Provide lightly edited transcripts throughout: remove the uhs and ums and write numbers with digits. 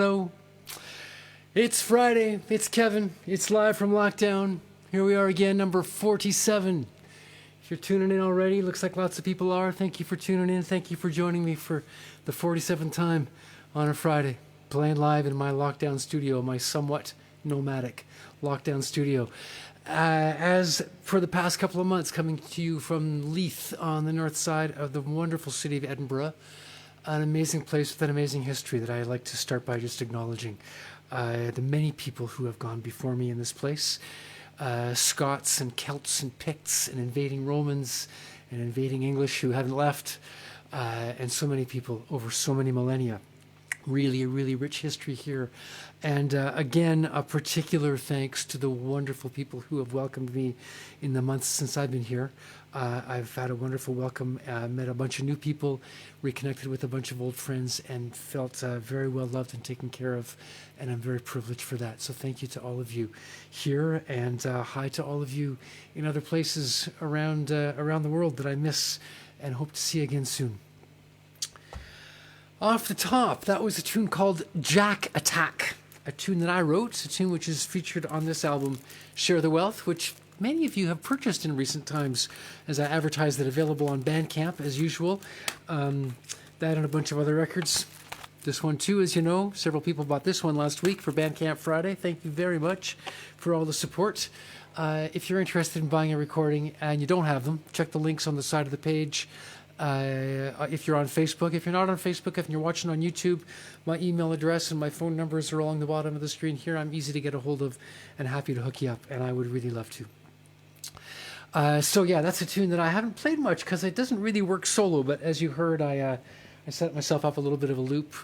Hello. It's Friday. It's Kevin. It's live from lockdown. Here we are again, number 47. If you're tuning in already, looks like lots of people are. Thank you for tuning in. Thank you for joining me for the 47th time on a Friday, playing live in my lockdown studio, my somewhat nomadic lockdown studio. As for the past couple of months, coming to you from Leith on the north side of the wonderful city of Edinburgh, an amazing place with an amazing history that I like to start by just acknowledging. The many people who have gone before me in this place, Scots and Celts and Picts and invading Romans and invading English who haven't left, and so many people over so many millennia. Really, a really rich history here. And again, a particular thanks to the wonderful people who have welcomed me in the months since I've been here. I've had a wonderful welcome, met a bunch of new people, reconnected with a bunch of old friends, and felt very well loved and taken care of. And I'm very privileged for that. So thank you to all of you here, and hi to all of you in other places around the world that I miss and hope to see again soon. Off the top, that was a tune called Jack Attack, a tune that I wrote, a tune which is featured on this album, Share the Wealth, which many of you have purchased in recent times as I advertised it available on Bandcamp as usual. That and a bunch of other records. This one too, as you know, several people bought this one last week for Bandcamp Friday. Thank you very much for all the support. If you're interested in buying a recording and you don't have them, check the links on the side of the page. If you're on Facebook, if you're not on Facebook, if you're watching on YouTube, my email address and my phone numbers are along the bottom of the screen here. I'm easy to get a hold of and happy to hook you up, and I would really love to. So yeah, that's a tune that I haven't played much because it doesn't really work solo, but as you heard, I set myself up a little bit of a loop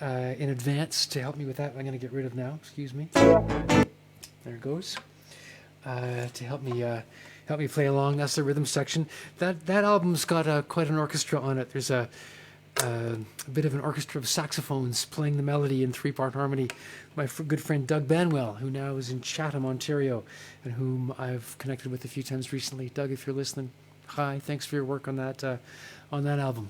in advance to help me with that. I'm going to get rid of now, excuse me. There it goes. To help me play along. That's the rhythm section. That album's got quite an orchestra on it. There's a bit of an orchestra of saxophones playing the melody in three-part harmony. My good friend Doug Banwell, who now is in Chatham, Ontario, and whom I've connected with a few times recently. Doug, if you're listening, hi. Thanks for your work on that album.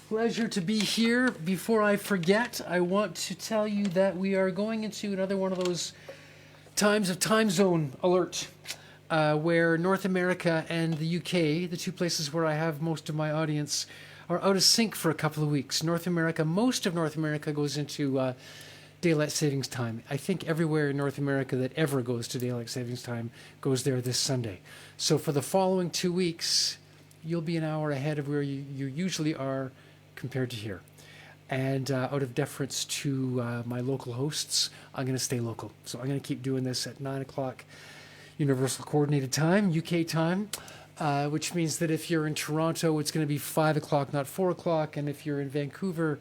Pleasure to be here. Before I forget, I want to tell you that we are going into another one of those times of time zone alert, where North America and the UK, the two places where I have most of my audience, are out of sync for a couple of weeks. Most of North America goes into daylight savings time. I think everywhere in North America that ever goes to daylight savings time goes there this Sunday. So for the following 2 weeks, you'll be an hour ahead of where you usually are compared to here. And out of deference to my local hosts, I'm going to stay local. So I'm going to keep doing this at 9 o'clock Universal Coordinated Time, UK time, which means that if you're in Toronto, it's going to be 5 o'clock, not 4 o'clock. And if you're in Vancouver,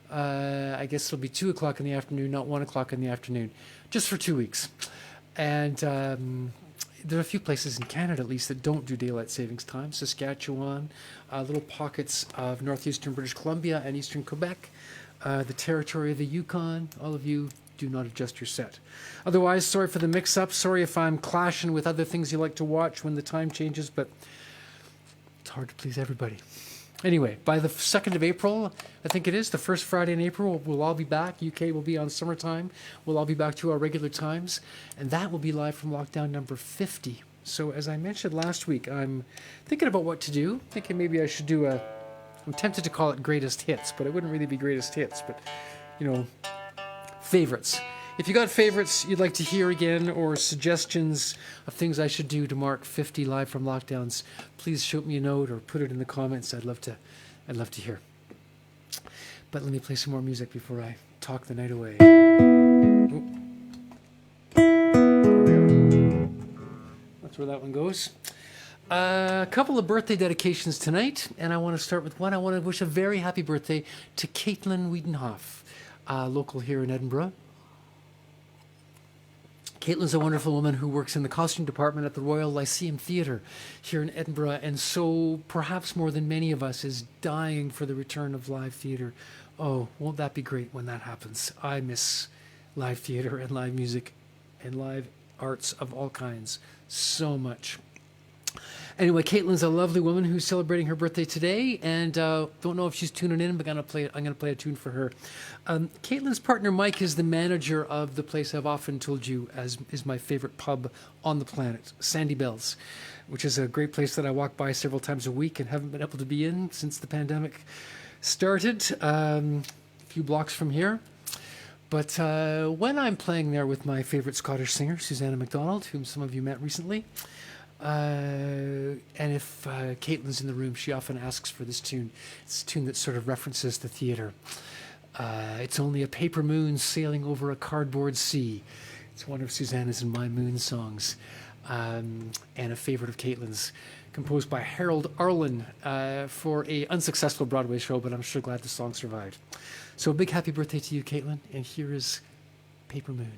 I guess it'll be 2 o'clock in the afternoon, not 1 o'clock in the afternoon, just for 2 weeks. And there are a few places in Canada, at least, that don't do daylight savings time. Saskatchewan, little pockets of northeastern British Columbia and eastern Quebec, the territory of the Yukon. All of you do not adjust your set. Otherwise, sorry for the mix-up. Sorry if I'm clashing with other things you like to watch when the time changes, but it's hard to please everybody. Anyway, by the 2nd of April, I think it is, the first Friday in April, we'll all be back. UK will be on summertime. We'll all be back to our regular times. And that will be live from lockdown number 50. So as I mentioned last week, I'm thinking about what to do. Thinking maybe I should do I'm tempted to call it greatest hits, but it wouldn't really be greatest hits, but, favorites. If you got favorites you'd like to hear again or suggestions of things I should do to mark 50 live from lockdowns, please shoot me a note or put it in the comments. I'd love to hear. But let me play some more music before I talk the night away. That's where that one goes. A couple of birthday dedications tonight, and I want to start with one. I want to wish a very happy birthday to Caitlin Wiedenhoff, local here in Edinburgh. Caitlin's a wonderful woman who works in the costume department at the Royal Lyceum Theatre here in Edinburgh, and so perhaps more than many of us is dying for the return of live theatre. Oh, won't that be great when that happens? I miss live theatre and live music and live arts of all kinds so much. Anyway, Caitlin's a lovely woman who's celebrating her birthday today, and don't know if she's tuning in, but I'm gonna play a tune for her. Caitlin's partner Mike is the manager of the place I've often told you as is my favorite pub on the planet, Sandy Bells, which is a great place that I walk by several times a week and haven't been able to be in since the pandemic started. A few blocks from here. But when I'm playing there with my favorite Scottish singer, Susanna MacDonald, whom some of you met recently, and if Caitlin's in the room, she often asks for this tune. It's a tune that sort of references the theater. It's only a paper moon sailing over a cardboard sea. It's one of Susanna's and my moon songs, and a favorite of Caitlin's, composed by Harold Arlen for a unsuccessful Broadway show, but I'm sure glad the song survived. So a big happy birthday to you, Caitlin, and here is Paper Moon.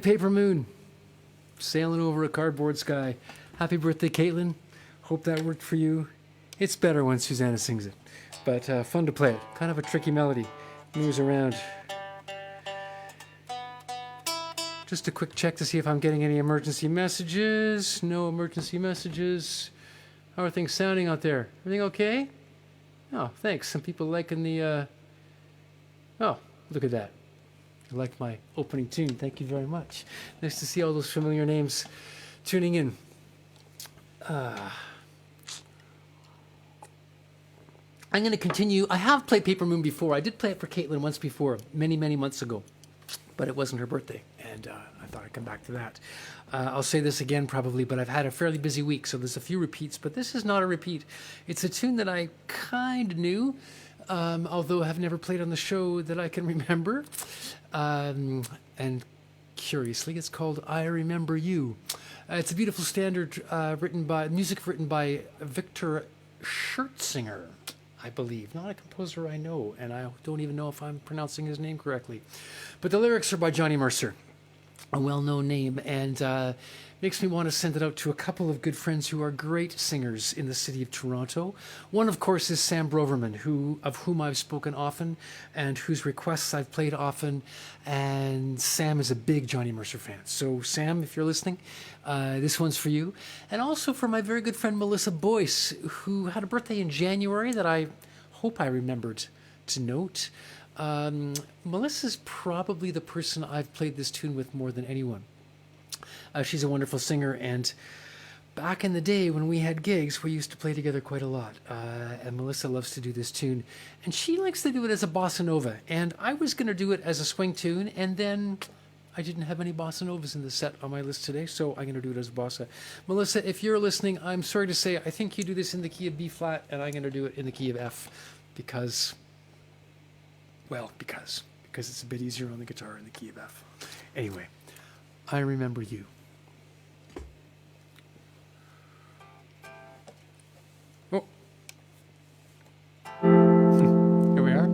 Paper Moon, sailing over a cardboard sky. Happy birthday, Caitlin. Hope that worked for you. It's better when Susanna sings it, but fun to play it. Kind of a tricky melody. Moves around. Just a quick check to see if I'm getting any emergency messages. No emergency messages. How are things sounding out there? Everything okay? Oh, thanks. Some people liking the... Oh, look at that. I like my opening tune. Thank you very much. Nice to see all those familiar names tuning in. I'm going to continue. I have played Paper Moon before. I did play it for Caitlin once before, many, many months ago. But it wasn't her birthday, and I thought I'd come back to that. I'll say this again probably, but I've had a fairly busy week, so there's a few repeats, but this is not a repeat. It's a tune that I kind of knew, although I've never played on the show that I can remember. And curiously, it's called I Remember You. It's a beautiful standard music written by Victor Schertzinger, I believe. Not a composer I know, and I don't even know if I'm pronouncing his name correctly. But the lyrics are by Johnny Mercer, a well-known name, and makes me want to send it out to a couple of good friends who are great singers in the city of Toronto. One, of course, is Sam Broverman, of whom I've spoken often and whose requests I've played often. And Sam is a big Johnny Mercer fan. So, Sam, if you're listening, this one's for you. And also for my very good friend Melissa Boyce, who had a birthday in January that I hope I remembered to note. Melissa's probably the person I've played this tune with more than anyone. She's a wonderful singer, and back in the day when we had gigs, we used to play together quite a lot. And Melissa loves to do this tune, and she likes to do it as a bossa nova. And I was going to do it as a swing tune, and then I didn't have any bossa novas in the set on my list today, so I'm going to do it as bossa. Melissa, if you're listening, I'm sorry to say, I think you do this in the key of B flat, and I'm going to do it in the key of F, because it's a bit easier on the guitar in the key of F. Anyway, I Remember You. Oh. Here we are.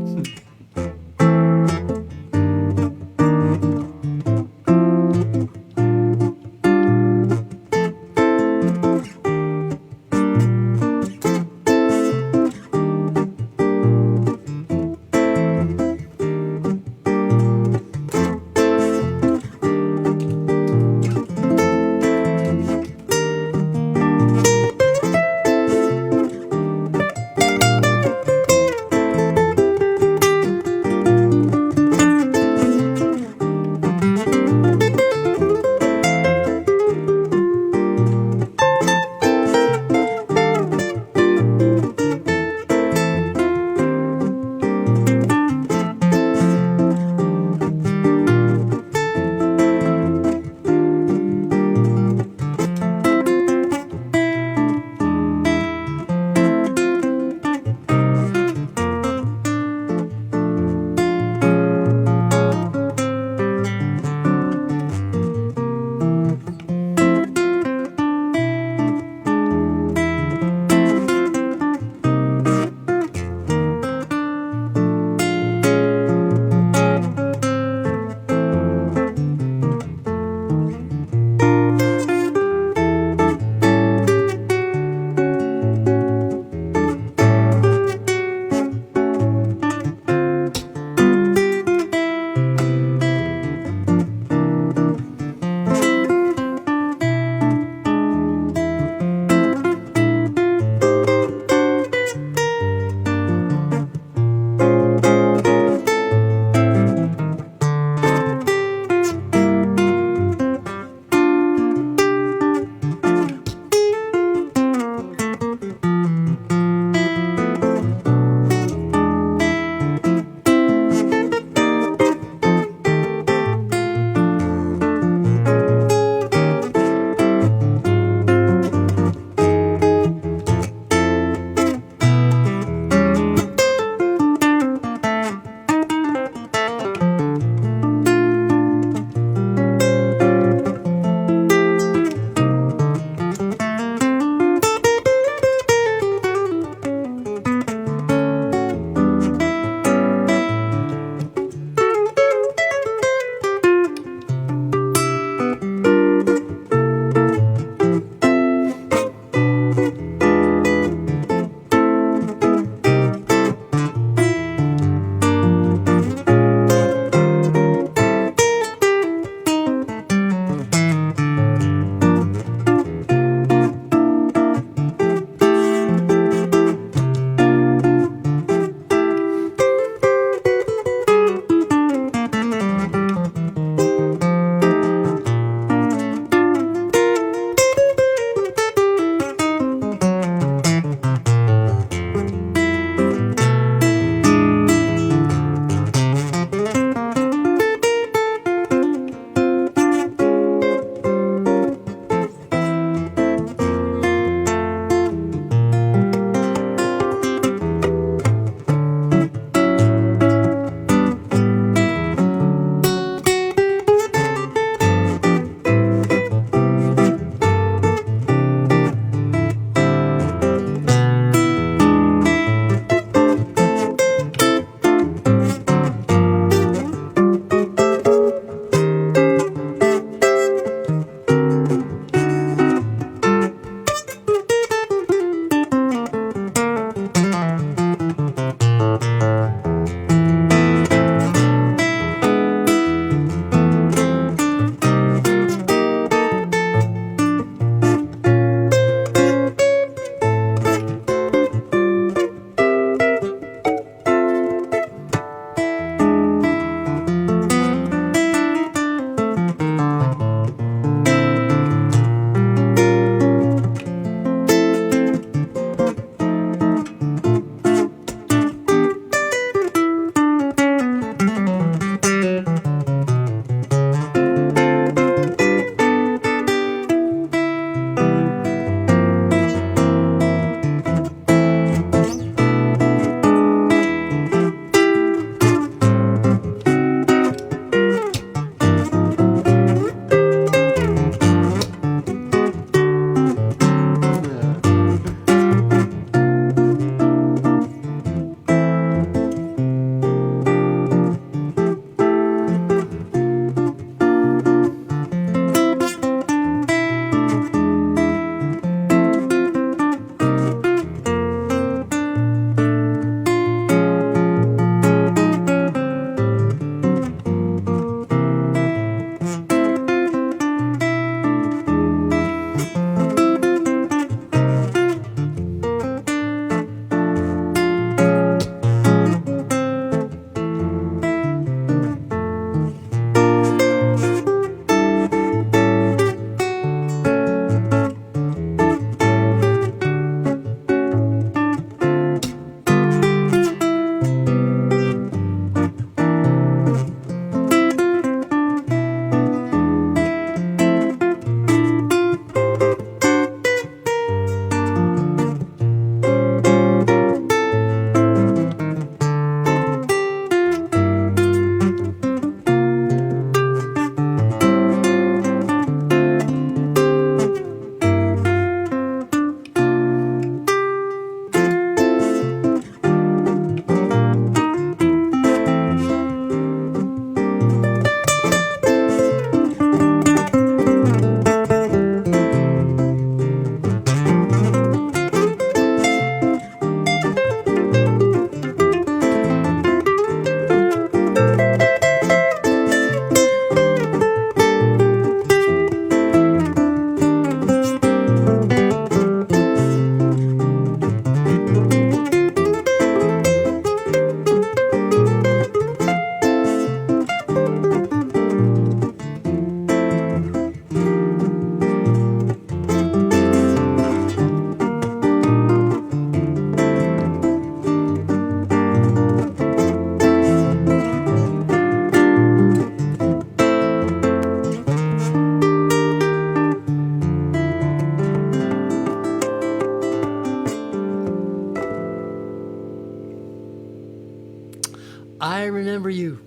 I remember you.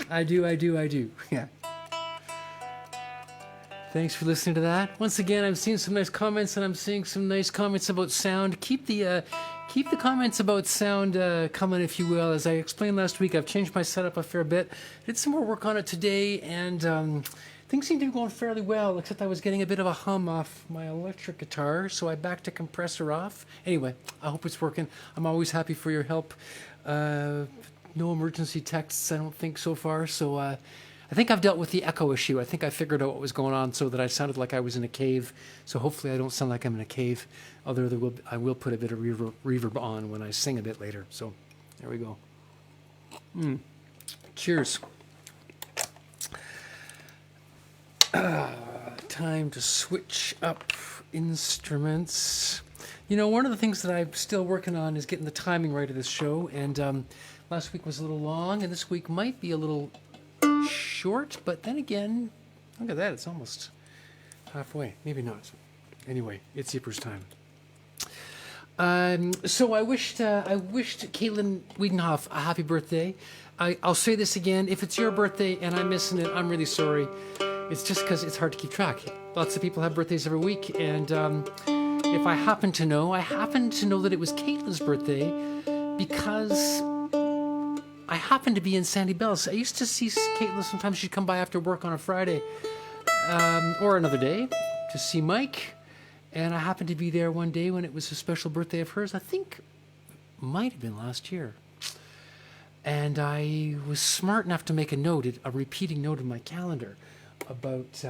I do. Yeah. Thanks for listening to that. Once again, I'm seeing some nice comments, and I'm seeing some nice comments about sound. Keep the comments about sound coming, if you will. As I explained last week, I've changed my setup a fair bit. Did some more work on it today, and things seem to be going fairly well, except I was getting a bit of a hum off my electric guitar, so I backed the compressor off. Anyway, I hope it's working. I'm always happy for your help. No emergency texts, I don't think, so far. So I think I've dealt with the echo issue. I think I figured out what was going on so that I sounded like I was in a cave. So hopefully I don't sound like I'm in a cave, although I will put a bit of reverb on when I sing a bit later. So there we go. Cheers. Time to switch up instruments. You know, one of the things that I'm still working on is getting the timing right of this show, and last week was a little long, and this week might be a little short, but then again, look at that, it's almost halfway. Maybe not. Anyway, it's Yipper's time. So I wished Caitlin Wiedenhoff a happy birthday. I'll say this again, if it's your birthday and I'm missing it, I'm really sorry. It's just because it's hard to keep track. Lots of people have birthdays every week, and if I happen to know that it was Caitlin's birthday because I happened to be in Sandy Bells. I used to see Caitlin sometimes. She'd come by after work on a Friday or another day to see Mike, and I happened to be there one day when it was a special birthday of hers. I think it might have been last year. And I was smart enough to make a repeating note in my calendar about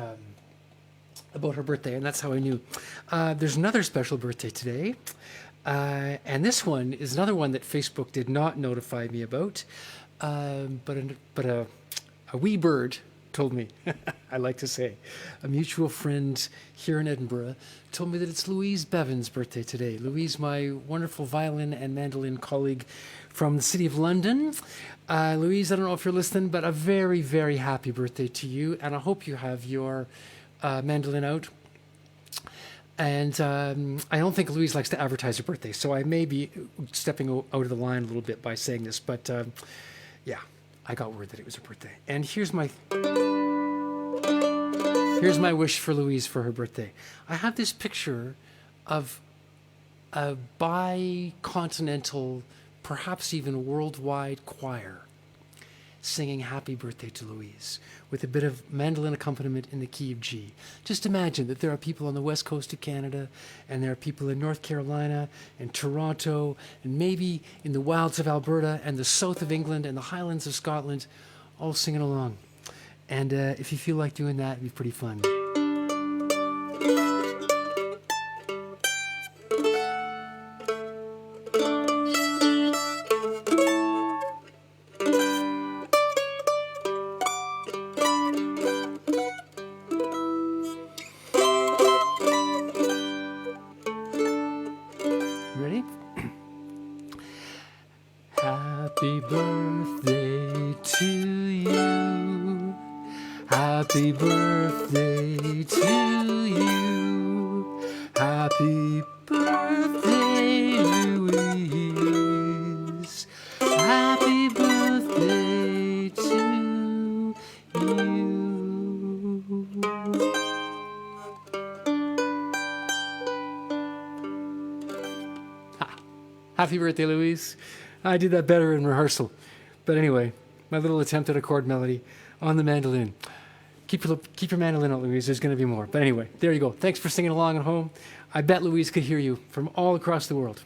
her birthday, and that's how I knew. There's another special birthday today, and this one is another one that Facebook did not notify me about, but a wee bird told me. I like to say, a mutual friend here in Edinburgh told me that it's Louise Bevan's birthday today. Louise, my wonderful violin and mandolin colleague from the City of London. Louise, I don't know if you're listening, but a very, very happy birthday to you, and I hope you have your mandolin out. And I don't think Louise likes to advertise her birthday, so I may be stepping out of the line a little bit by saying this, but yeah, I got word that it was her birthday. And here's my wish for Louise for her birthday. I have this picture of a bi-continental, perhaps even worldwide choir singing Happy Birthday to Louise with a bit of mandolin accompaniment in the key of G. Just imagine that there are people on the west coast of Canada, and there are people in North Carolina and Toronto, and maybe in the wilds of Alberta and the south of England and the highlands of Scotland, all singing along. And if you feel like doing that, it'd be pretty fun. Ready? Happy birthday to you. Happy birthday to you. Happy birthday, Louise. Happy birthday to you. Happy birthday, Louise. I did that better in rehearsal. But anyway, my little attempt at a chord melody on the mandolin. Keep your mandolin out, Louise. There's going to be more. But anyway, there you go. Thanks for singing along at home. I bet Louise could hear you from all across the world.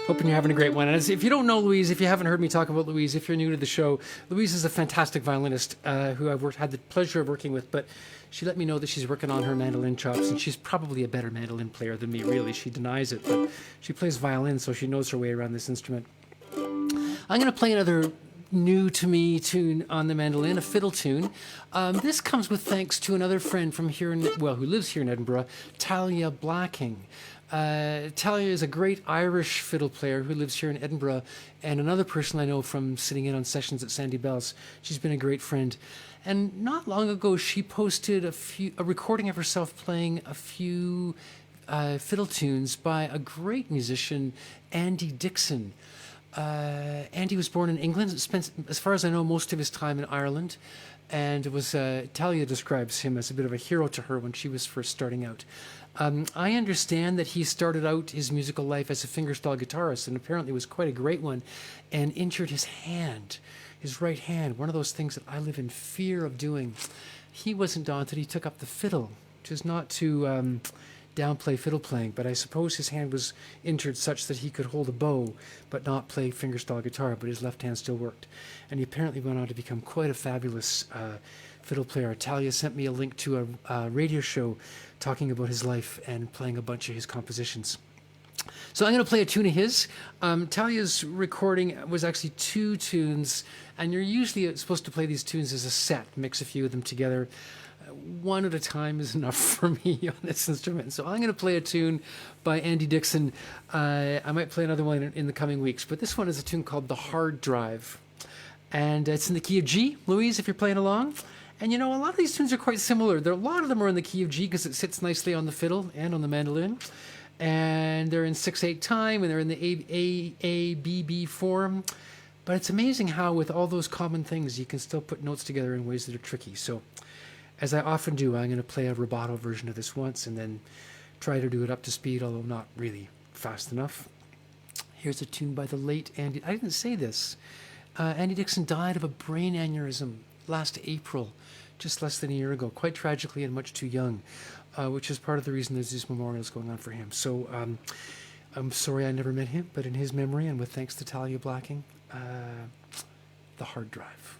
Hoping you're having a great one. And if you don't know Louise, if you haven't heard me talk about Louise, if you're new to the show, Louise is a fantastic violinist who I've had the pleasure of working with, but she let me know that she's working on her mandolin chops, and she's probably a better mandolin player than me, really. She denies it, but she plays violin, so she knows her way around this instrument. I'm going to play another new to me tune on the mandolin, a fiddle tune. This comes with thanks to another friend from here, who lives here in Edinburgh, Talia Blacking. Talia is a great Irish fiddle player who lives here in Edinburgh, and another person I know from sitting in on sessions at Sandy Bells. She's been a great friend. And not long ago, she posted a recording of herself playing a few fiddle tunes by a great musician, Andy Dixon. Andy was born in England, spent, as far as I know, most of his time in Ireland, and it was Talia describes him as a bit of a hero to her when she was first starting out. I understand that he started out his musical life as a fingerstyle guitarist, and apparently was quite a great one, and injured his hand, his right hand, one of those things that I live in fear of doing. He wasn't daunted. He took up the fiddle, which is not to downplay fiddle playing, but I suppose his hand was injured such that he could hold a bow but not play fingerstyle guitar, but his left hand still worked. And he apparently went on to become quite a fabulous fiddle player. Talia sent me a link to a radio show talking about his life and playing a bunch of his compositions. So I'm going to play a tune of his. Talia's recording was actually 2 tunes, and you're usually supposed to play these tunes as a set, mix a few of them together. One at a time is enough for me on this instrument. So I'm going to play a tune by Andy Dixon. I might play another one in the coming weeks, but this one is a tune called The Hard Drive. And it's in the key of G. Louise, if you're playing along. And you know, a lot of these tunes are quite similar. A lot of them are in the key of G because it sits nicely on the fiddle and on the mandolin. And they're in 6/8 time, and they're in the A-B-B form. But it's amazing how with all those common things, you can still put notes together in ways that are tricky. So as I often do, I'm going to play a rubato version of this once and then try to do it up to speed, although not really fast enough. Here's a tune by the late Andy. I didn't say this. Andy Dixon died of a brain aneurysm last April, just less than a year ago, quite tragically and much too young, which is part of the reason there's these memorials going on for him. So I'm sorry I never met him, but in his memory and with thanks to Talia Blacking, The Hard Drive.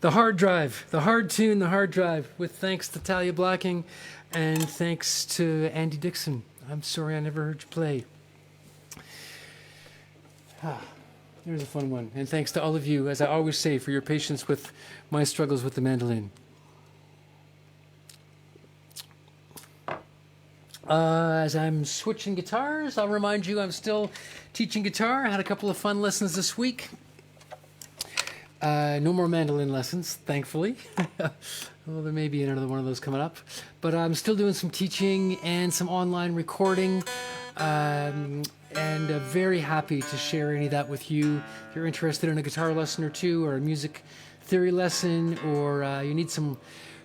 The Hard Drive, the hard tune, The Hard Drive, with thanks to Talia Blacking and thanks to Andy Dixon. I'm sorry I never heard you play. There's a fun one. And thanks to all of you, as I always say, for your patience with my struggles with the mandolin. As I'm switching guitars, I'll remind you I'm still teaching guitar. I had a couple of fun lessons this week. No more mandolin lessons, thankfully. Well, there may be another one of those coming up. But I'm still doing some teaching and some online recording. And very happy to share any of that with you. If you're interested in a guitar lesson or two, or a music theory lesson, or you need some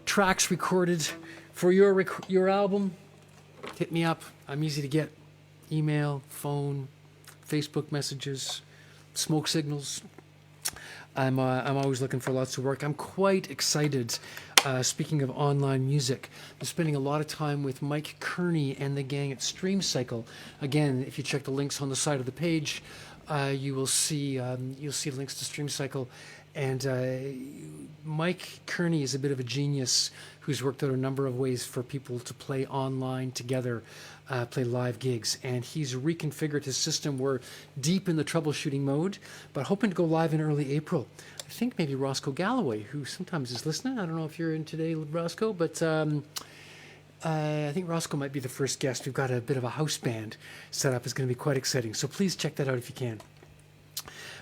tracks recorded for your album, hit me up. I'm easy to get. Email, phone, Facebook messages, smoke signals. I'm always looking for lots of work. I'm quite excited. Speaking of online music, I'm spending a lot of time with Mike Kearney and the gang at Stream Cycle. Again, if you check the links on the side of the page, you will see links to Stream Cycle. And Mike Kearney is a bit of a genius who's worked out a number of ways for people to play online together, play live gigs. And he's reconfigured his system. We're deep in the troubleshooting mode, but hoping to go live in early April. I think maybe Roscoe Galloway, who sometimes is listening. I don't know if you're in today, Roscoe, but I think Roscoe might be the first guest. We've got a bit of a house band set up. It's going to be quite exciting. So please check that out if you can.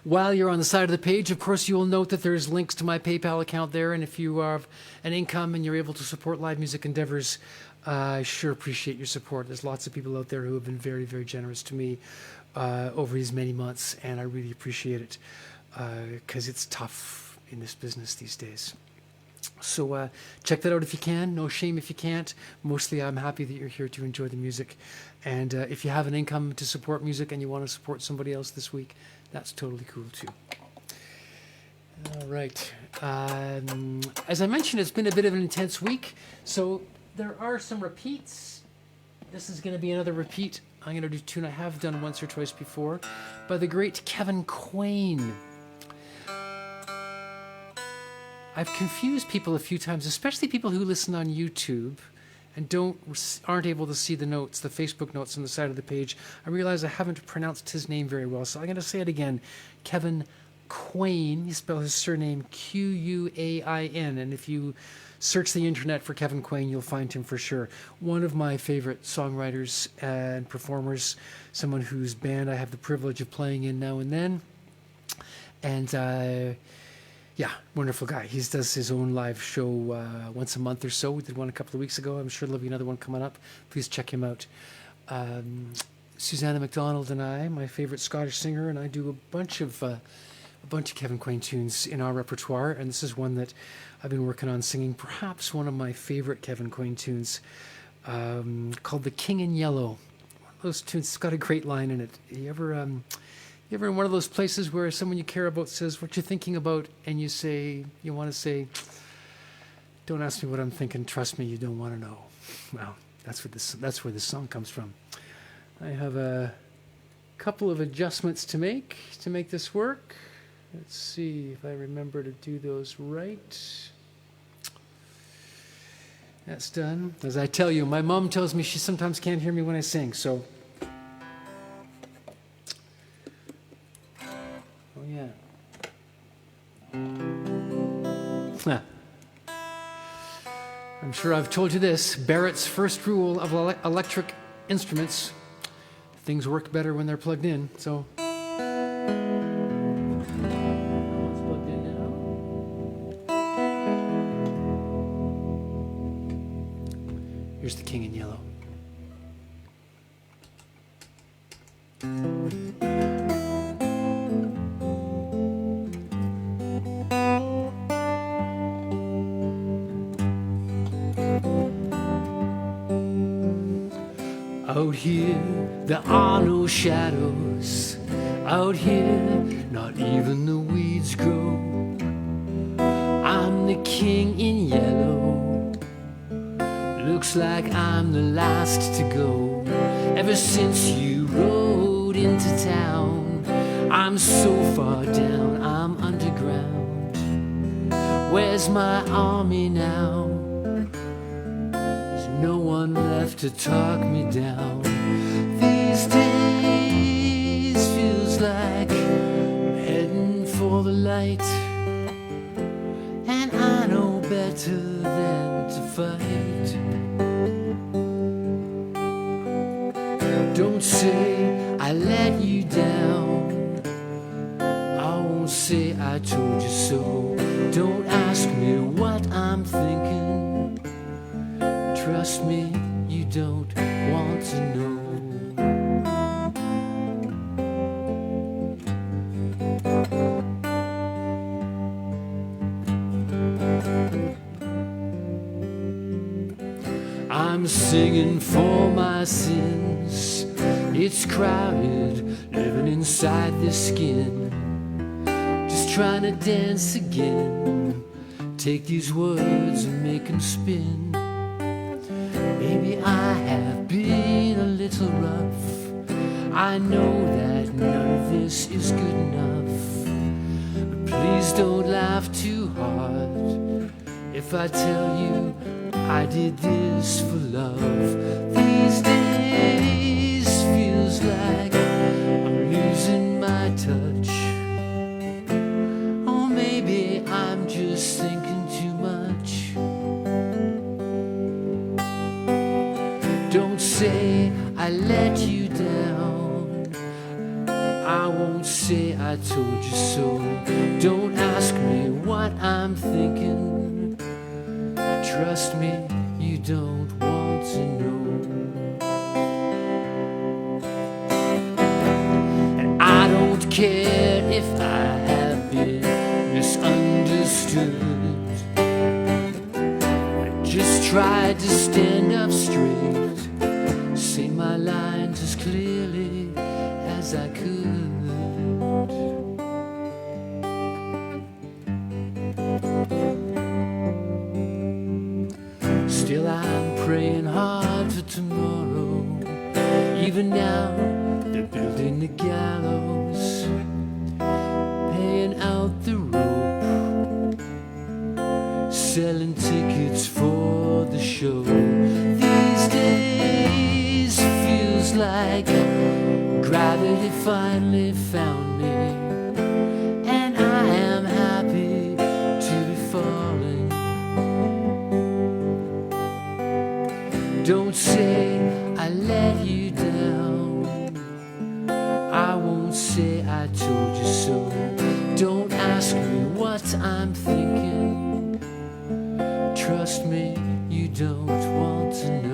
While you're on the side of the page, of course, you will note that there's links to my PayPal account there. And if you have an income and you're able to support live music endeavors, I sure appreciate your support. There's lots of people out there who have been very, very generous to me over these many months, and I really appreciate it because it's tough in this business these days. So check that out if you can. No shame if you can't. Mostly I'm happy that you're here to enjoy the music. And if you have an income to support music and you want to support somebody else this week, that's totally cool too. All right. As I mentioned, it's been a bit of an intense week. So there are some repeats. This is going to be another repeat. I'm going to do a tune I have done once or twice before by the great Kevin Quain. I've confused people a few times, especially people who listen on YouTube and aren't able to see the notes, the Facebook notes on the side of the page. I realize I haven't pronounced his name very well, so I'm going to say it again. Kevin Quain. You spell his surname Quain, and if you search the internet for Kevin Quain, you'll find him for sure. One of my favorite songwriters and performers, someone whose band I have the privilege of playing in now and then. And yeah, wonderful guy. He does his own live show once a month or so. We did one a couple of weeks ago. I'm sure there'll be another one coming up. Please check him out. Susanna MacDonald and I, my favorite Scottish singer, and I do a bunch of Kevin Quain tunes in our repertoire, and this is one that I've been working on singing. Perhaps one of my favorite Kevin Quain tunes, called "The King in Yellow." One of those tunes, it's got a great line in it. You ever in one of those places where someone you care about says what you're thinking about, and you want to say, "Don't ask me what I'm thinking. Trust me, you don't want to know." Well, that's where this song comes from. I have a couple of adjustments to make this work. Let's see if I remember to do those right. That's done. As I tell you, my mom tells me she sometimes can't hear me when I sing, so. Oh, yeah. I'm sure I've told you this. Barrett's first rule of electric instruments: things work better when they're plugged in, so. It's plugged in now. Here's the King in Yellow. Out here, there are no shadows. Out here, not even the weeds grow. I'm the king in yellow. Looks like I'm the last to go. Ever since you rode into town, I'm so far down, I'm underground. Where's my army now? No one left to talk me down. These days feels like I'm heading for the light, and I know better than to fight. Don't say I let you down. I won't say I I told you so. Don't ask me what I'm thinking. Trust me, you don't want to know. I'm singing for my sins. It's crowded, living inside this skin. Just trying to dance again. Take these words and make them spin. Maybe I have been a little rough. I know that none of this is good enough. But please don't laugh too hard if I tell you I did this for love. These days feels like I'm losing my touch. Or maybe I'm just thinking too much. Don't say I let you down. I won't say I told you so. Don't ask me what I'm thinking. Trust me, you don't want to know. And I don't care if I have been misunderstood. I just tried to stand up straight, say my lines as clearly as I could. Still I'm praying hard for tomorrow. Even now they're building the gallows, paying out the rope, selling tickets for the show. These days feels like gravity finally found me, and I am happy to be falling. Don't say I let you down. I won't say I told you so. Don't ask me what I'm thinking. Trust me, you don't want to know.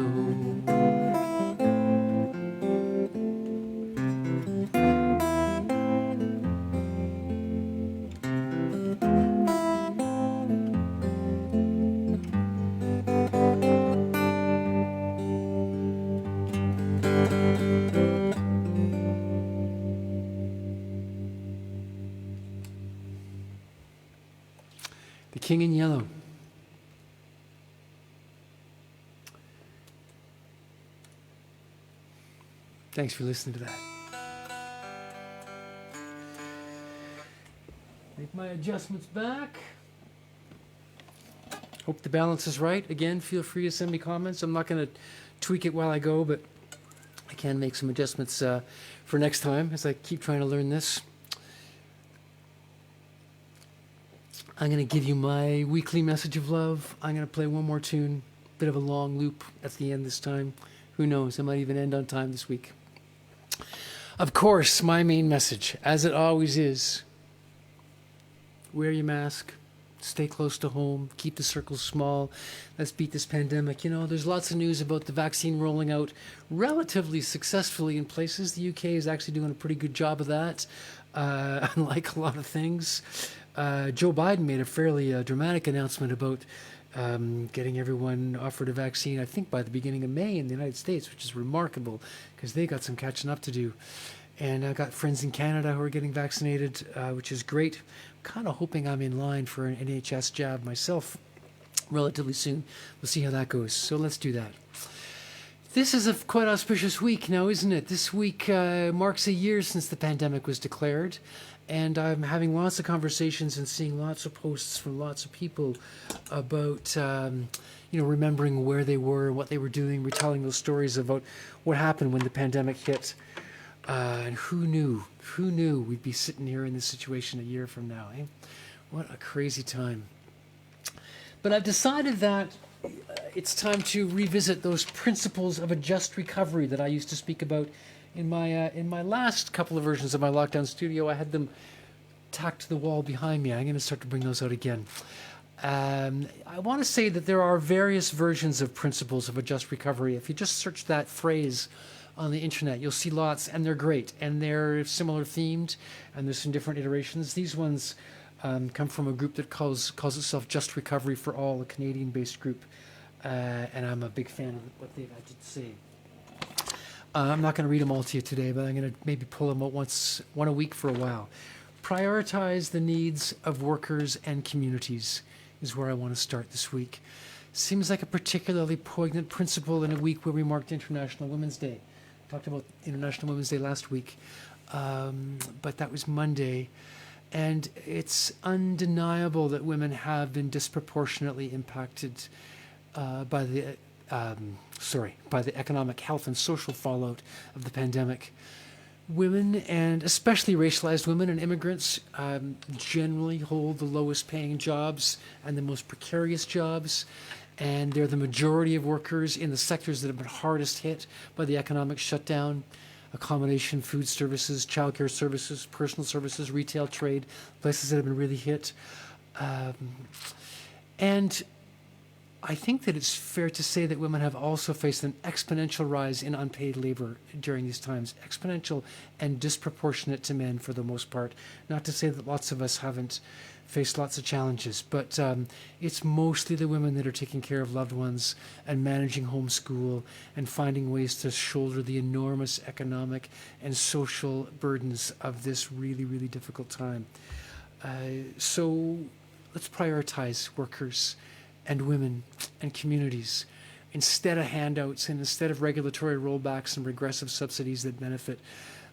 The King in Yellow. Thanks for listening to that. Make my adjustments back. Hope the balance is right. Again, feel free to send me comments. I'm not going to tweak it while I go, but I can make some adjustments for next time as I keep trying to learn this. I'm going to give you my weekly message of love. I'm going to play one more tune, bit of a long loop at the end this time. Who knows, I might even end on time this week. Of course, my main message, as it always is, wear your mask, stay close to home, keep the circles small, let's beat this pandemic. You know, there's lots of news about the vaccine rolling out relatively successfully in places. The UK is actually doing a pretty good job of that, unlike a lot of things. Joe Biden made a fairly dramatic announcement about getting everyone offered a vaccine, I think by the beginning of May in the United States, which is remarkable because they got some catching up to do. And I got friends in Canada who are getting vaccinated, which is great. I'm kind of hoping I'm in line for an NHS jab myself relatively soon. We'll see how that goes. So let's do that. This is a quite auspicious week now, isn't it? This week marks a year since the pandemic was declared. And I'm having lots of conversations and seeing lots of posts from lots of people about, remembering where they were, what they were doing, retelling those stories about what happened when the pandemic hit. And who knew we'd be sitting here in this situation a year from now, eh? What a crazy time. But I've decided that it's time to revisit those principles of a just recovery that I used to speak about in my last couple of versions of my Lockdown Studio. I had them tacked to the wall behind me. I'm going to start to bring those out again. I want to say that there are various versions of principles of a just recovery. If you just search that phrase on the internet, you'll see lots, and they're great, and they're similar themed, and there's some different iterations. These ones come from a group that calls itself Just Recovery for All, a Canadian-based group, and I'm a big fan of what they've had to say. I'm not going to read them all to you today, but I'm going to maybe pull them out one a week for a while. Prioritize the needs of workers and communities is where I want to start this week. Seems like a particularly poignant principle in a week where we marked International Women's Day. Talked about International Women's Day last week, but that was Monday. And it's undeniable that women have been disproportionately impacted by the economic, health, and social fallout of the pandemic. Women, and especially racialized women and immigrants, generally hold the lowest paying jobs and the most precarious jobs. And they're the majority of workers in the sectors that have been hardest hit by the economic shutdown: accommodation, food services, childcare services, personal services, retail, trade, places that have been really hit. And I think that it's fair to say that women have also faced an exponential rise in unpaid labor during these times, exponential and disproportionate to men for the most part. Not to say that lots of us haven't faced lots of challenges, but it's mostly the women that are taking care of loved ones and managing homeschool and finding ways to shoulder the enormous economic and social burdens of this really, really difficult time. So let's prioritize workers and women and communities instead of handouts and instead of regulatory rollbacks and regressive subsidies that benefit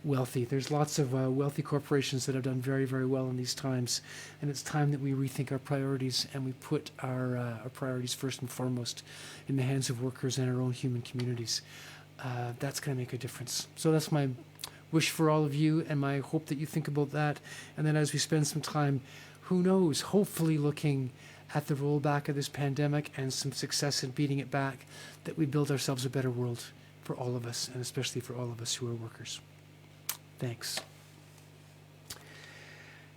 wealthy. There's lots of wealthy corporations that have done very, very well in these times, and it's time that we rethink our priorities and we put our priorities first and foremost in the hands of workers and our own human communities. That's going to make a difference. So that's my wish for all of you, and my hope that you think about that. And then as we spend some time, who knows, hopefully looking at the rollback of this pandemic and some success in beating it back, that we build ourselves a better world for all of us, and especially for all of us who are workers. Thanks.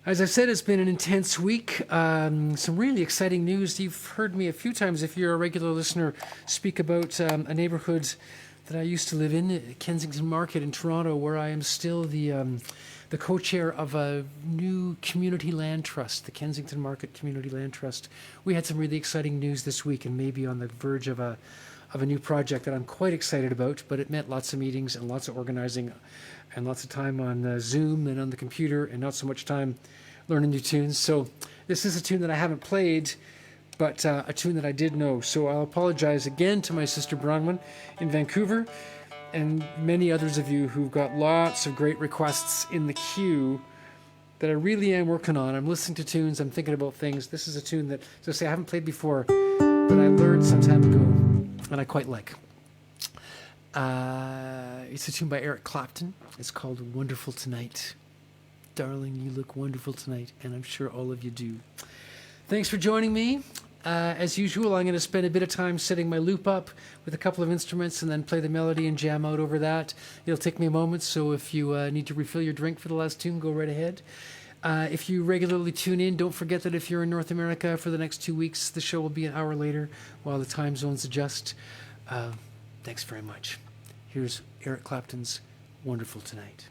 As I said, it's been an intense week. Some really exciting news. You've heard me a few times, if you're a regular listener, speak about a neighborhood that I used to live in, Kensington Market in Toronto, where I am still the co-chair of a new community land trust, the Kensington Market Community Land Trust. We had some really exciting news this week, and maybe on the verge of a new project that I'm quite excited about, but it meant lots of meetings and lots of organizing and lots of time on Zoom and on the computer and not so much time learning new tunes. So this is a tune that I haven't played, but a tune that I did know. So I'll apologize again to my sister Bronwyn in Vancouver and many others of you who've got lots of great requests in the queue that I really am working on. I'm listening to tunes, I'm thinking about things. This is a tune that, as I say, I haven't played before, but I learned some time ago, and I quite like. It's a tune by Eric Clapton. It's called Wonderful Tonight. Darling, you look wonderful tonight, and I'm sure all of you do. Thanks for joining me. As usual, I'm going to spend a bit of time setting my loop up with a couple of instruments and then play the melody and jam out over that. It'll take me a moment, so if you need to refill your drink for the last tune, go right ahead. If you regularly tune in, don't forget that if you're in North America for the next 2 weeks, the show will be an hour later while the time zones adjust. Thanks very much. Here's Eric Clapton's Wonderful Tonight.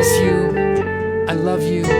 miss you. I love you.